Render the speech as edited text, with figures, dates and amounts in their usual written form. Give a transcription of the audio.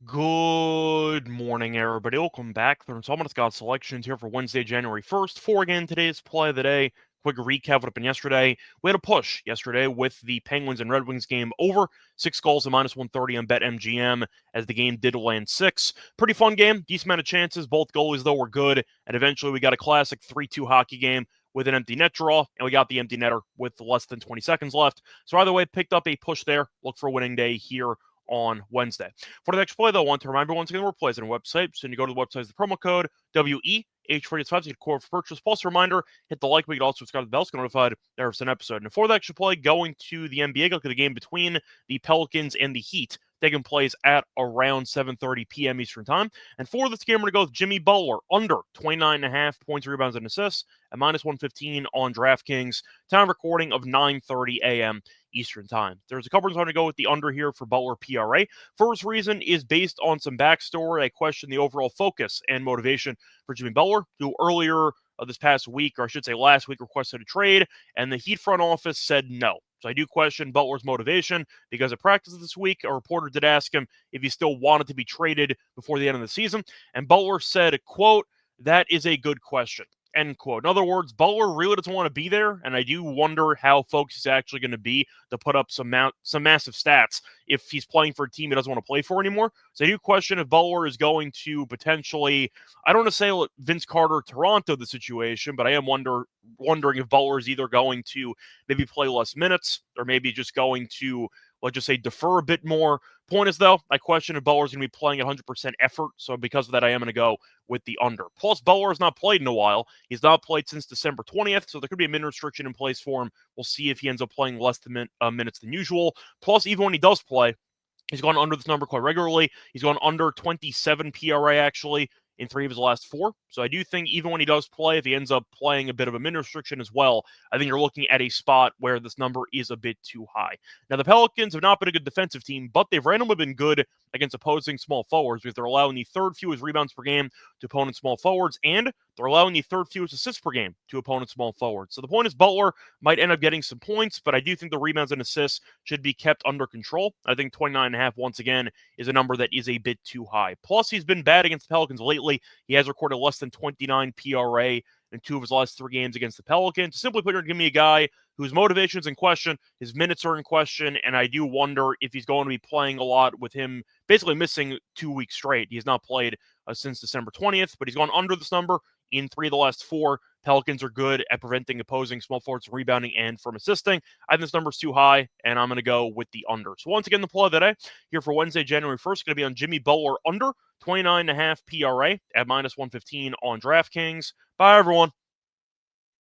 Good morning, everybody. Welcome back. There's Almost Got selections here for Wednesday, January 1st. For again, today's play of the day. Quick recap of what happened yesterday. We had a push yesterday with the Penguins and Red Wings game over 6 goals and -130 on BetMGM as the game did land 6. Pretty fun game. Decent amount of chances. Both goalies, though, were good. And eventually we got a classic 3-2 hockey game with an empty net draw, and we got the empty netter with less than 20 seconds left. So either way, picked up a push there. Look for a winning day here on Wednesday. For the next play, though, I want to remind everyone once again, we're plays on our website. So when you go to the website, the promo code WEH45 to get core for purchase. Plus, a reminder, hit the like, but you can also subscribe to the bell to get notified there's an episode. And for the extra play, going to the NBA, look at the game between the Pelicans and the Heat, taking place at around 7:30 p.m. Eastern Time. And for this game, we're going to go with Jimmy Butler, under 29.5 points, rebounds, and assists, at -115 on DraftKings. Time of recording of 9:30 a.m. Eastern Time. There's a couple reasons I'm going to go with the under here for Butler PRA. First reason is based on some backstory. I question the overall focus and motivation for Jimmy Butler, who earlier this past week, or I should say last week, requested a trade, and the Heat front office said no. So I do question Butler's motivation because at practice this week, a reporter did ask him if he still wanted to be traded before the end of the season, and Butler said, quote, "That is a good question." End quote. In other words, Butler really doesn't want to be there, and I do wonder how focused he's actually going to be to put up some massive stats if he's playing for a team he doesn't want to play for anymore. So I do question if Butler is going to potentially, I don't want to say Vince Carter, Toronto, the situation, but I am wondering if Butler is either going to maybe play less minutes or maybe just going to, let's just say, defer a bit more. Point is, though, I question if Butler's going to be playing at 100% effort. So because of that, I am going to go with the under. Plus, Butler has not played in a while. He's not played since December 20th, so there could be a minute restriction in place for him. We'll see if he ends up playing less minutes than usual. Plus, even when he does play, he's gone under this number quite regularly. He's gone under 27 PRA, actually, in 3 of his last 4. So I do think even when he does play, if he ends up playing a bit of a minute restriction as well, I think you're looking at a spot where this number is a bit too high. Now, the Pelicans have not been a good defensive team, but they've randomly been good against opposing small forwards, because they're allowing the third fewest rebounds per game to opponent small forwards, and they're allowing the third fewest assists per game to opponent small forwards. So the point is Butler might end up getting some points, but I do think the rebounds and assists should be kept under control. I think 29.5, once again, is a number that is a bit too high. Plus, he's been bad against the Pelicans lately. He has recorded less than 29 PRA in 2 of his last 3 games against the Pelicans. Simply put, you're give me a guy whose motivation's in question, his minutes are in question, and I do wonder if he's going to be playing a lot with him basically missing 2 weeks straight. He has not played since December 20th, but he's gone under this number in 3 of the last 4. Pelicans are good at preventing opposing small forwards from rebounding and from assisting. I think this number's too high, and I'm going to go with the under. So once again, the play of the day here for Wednesday, January 1st, going to be on Jimmy Butler under 29.5 PRA at -115 on DraftKings. Bye, everyone.